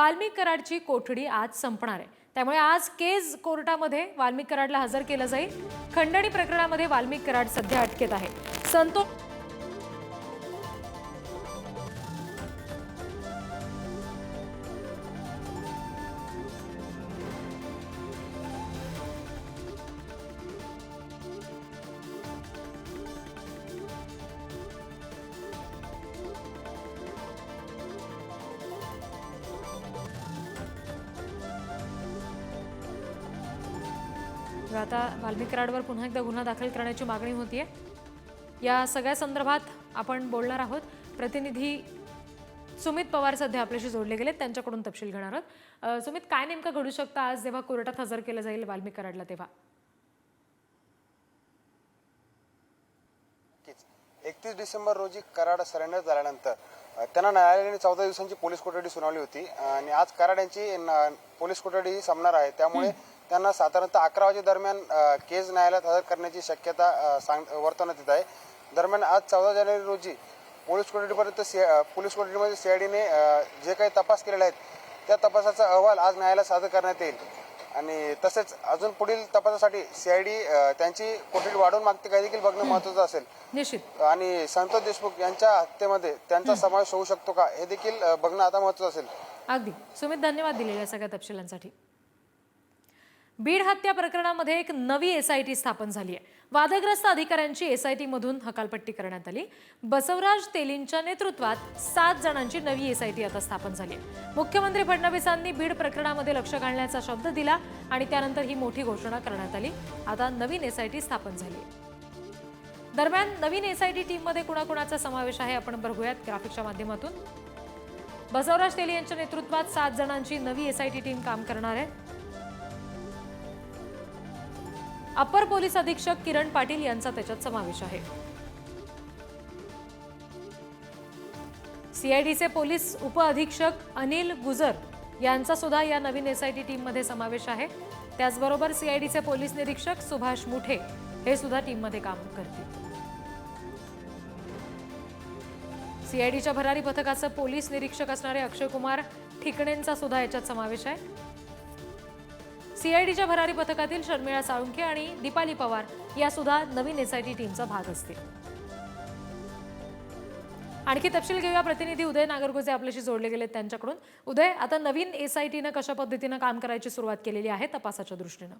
वाल्मिक कराडची कोठडी आज संपणार आहे। त्यामुळे आज केज कोर्टामध्ये वाल्मिक कराडला हजर केलं जाईल। खंडणी प्रकरणामध्ये वाल्मिक कराड सध्या अटकेत आहे। संतोष आता वाल्मिक कराडवर पुन्हा एकदा गुन्हा दाखल करण्याची मागणी होतीये। या सगळ्या संदर्भात आपण बोलणार आहोत। प्रतिनिधी सुमित पवार सध्या आपल्याशी जोडले गेलेत, त्यांच्याकडून तपशील घेणार आहोत। सुमित, काय नेमकं घडू शकतं आज जेव्हा कोर्टात हजर केलं जाईल वाल्मिक कराडला तेव्हा? 31 डिसेंबर रोजी कराड सरेंडर झाल्यानंतर त्यांना न्यायालयाने 14 दिवसांची पोलीस कोठडी सुनावली होती आणि आज कराड यांची पोलीस कोठडी संपणार आहे। त्यामुळे त्यांना साधारणतः 11 वाजे दरम्यान केज न्यायालयात हजर करण्याची शक्यता वर्तवण्यात येत आहे। दरम्यान आज 14 जानेवारी रोजी पोलीस कोठडीमध्ये सीआयडीने जे काही तपास केलेले आहेत त्या तपासाचा अहवाल आज न्यायालयात सादर करण्यात येईल आणि तसेच अजून पुढील तपासासाठी सीआयडी त्यांची कोठडी वाढवून मागते काय देखील बघणं महत्त्वाचं असेल निश्चित। आणि संतोष देशमुख यांच्या हत्येमध्ये त्यांचा समावेश होऊ शकतो का हे देखील बघणं आता महत्त्वाचं असेल। अगदी सुमित, धन्यवाद दिलेल्या सगळ्या तपशिलांसाठी। बीड हत्या प्रकरणामध्ये एक नवी एसआयटी स्थापन झाली आहे। वादग्रस्त अधिकाऱ्यांची एसआयटी मधून हकालपट्टी करण्यात आली। बसवराज तेलींच्या नेतृत्वात 7 जणांची नवी एसआयटी आता स्थापन झाली आहे। मुख्यमंत्री फडणवीसांनी बीड प्रकरणामध्ये लक्ष घालण्याचा शब्द दिला आणि त्यानंतर ही मोठी घोषणा करण्यात आली। आता नवीन एसआयटी स्थापन झाली आहे। दरम्यान नवीन एसआयटी टीममध्ये कुणाकुणाचा समावेश आहे आपण बघूयात ग्राफिकच्या माध्यमातून। बसवराज तेली यांच्या नेतृत्वात 7 जणांची नवी एसआयटी टीम काम करणार आहे। अपर पोलीस अधीक्षक किरण पाटील यांचा त्याच्यात समावेश आहे। सीआयडीचे पोलीस उप अधीक्षक अनिल गुजर यांचा सुद्धा या नवीन एसआयटी टीम मध्ये समावेश आहे। त्याचबरोबर सीआयडीचे पोलीस निरीक्षक सुभाष मुठे हे सुद्धा टीम मध्ये काम करतील। सीआयडीच्या भरारी पथकाचे पोलीस निरीक्षक असणारे अक्षय कुमार ठिकणेंचा सुद्धा याच्यात समावेश आहे। सीआयडीच्या भरारी पथकातील शर्मिळा साळुंखे आणि दीपाली पवार या सुद्धा नवीन एसआयटी टीमचा भाग असतील। आणखी तपशील घेऊया, प्रतिनिधी उदय नागरगोजे आपल्याशी जोडले गेलेत त्यांच्याकडून। उदय, आता नवीन एसआयटीने कशा पद्धतीने काम करायची सुरुवात केलेली आहे तपासाच्या दृष्टीने?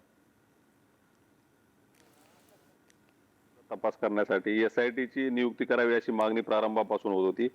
तपास करण्यासाठी एसआयटीची नियुक्ती करावी अशी मागणी प्रारंभापासून होत होती।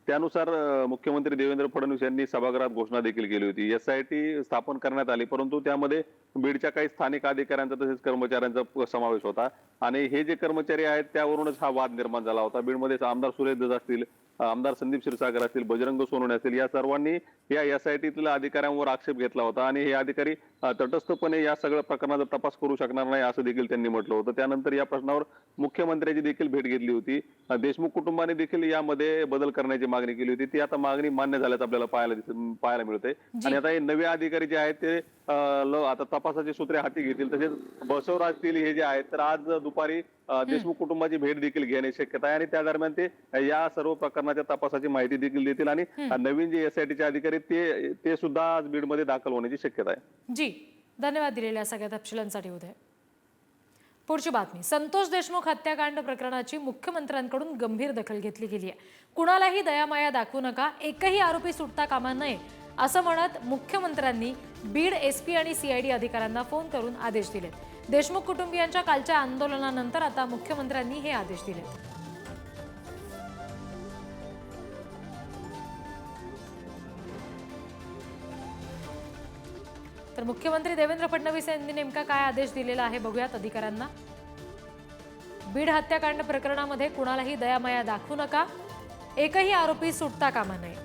त्यानुसार मुख्यमंत्री देवेंद्र फडणवीस यांनी सभागृहात घोषणा देखील केली होती। एसआयटी स्थापन करण्यात आली, परंतु त्यामध्ये बीडच्या काही स्थानिक अधिकाऱ्यांचा तसेच कर्मचाऱ्यांचा समावेश होता आणि हे जे कर्मचारी आहेत त्यावरूनच हा वाद निर्माण झाला होता। बीडमध्ये आमदार सुरेश धस असतील, आमदार संदीप क्षीरसागर असतील, बजरंग सोनवणे असतील, या सर्वांनी या एसआयटीतल्या अधिकाऱ्यांवर आक्षेप घेतला होता आणि हे अधिकारी तटस्थपणे या सगळ्या प्रकरणाचा तपास करू शकणार नाही असं देखील त्यांनी म्हटलं होतं। त्यानंतर या प्रश्नावर मुख्यमंत्र्यांची देखील भेट घेतली होती। देशमुख कुटुंबाने देखील यामध्ये बदल करण्याची मागणी केली होती। ती आता मागणी मान्य झाल्याचं आपल्याला पाहायला मिळते आणि आता हे नवे अधिकारी जे आहेत ते आता तपासाची सूत्रे हाती घेतील। तसेच बसवराज तेली हे जे आहेत तर आज दुपारी देशमुख कुटुंबाची भेट देखील घेण्याची शक्यता आहे आणि त्या दरम्यान ते या सर्व प्रकरणाच्या तपासाची माहिती देखील देतील आणि नवीन जे एसआयटीचे अधिकारी ते सुद्धा आज बीडमध्ये दाखल होण्याची शक्यता आहे। जी, धन्यवाद दिलेल्या सगळ्या तपशिलांसाठी उदय। पुढची बातमी, संतोष देशमुख हत्याकांड प्रकरणाची मुख्यमंत्र्यांकडून गंभीर दखल घेतली गेली आहे। कुणालाही दयामाया दाखवू नका, एकही आरोपी सुटता कामा नये असं म्हणत मुख्यमंत्र्यांनी बीड एसपी आणि सीआयडी अधिकाऱ्यांना फोन करून आदेश दिलेत। देशमुख कुटुंबियांच्या कालच्या आंदोलनानंतर आता मुख्यमंत्र्यांनी हे आदेश दिलेत। तर मुख्यमंत्री देवेंद्र फडणवीस यांनी नेमका काय आदेश दिलेला आहे बघूयात अधिकाऱ्यांना। बीड हत्याकांड प्रकरणामध्ये कुणालाही दयामाया दाखवू नका, एकही आरोपी सुटता कामा नये।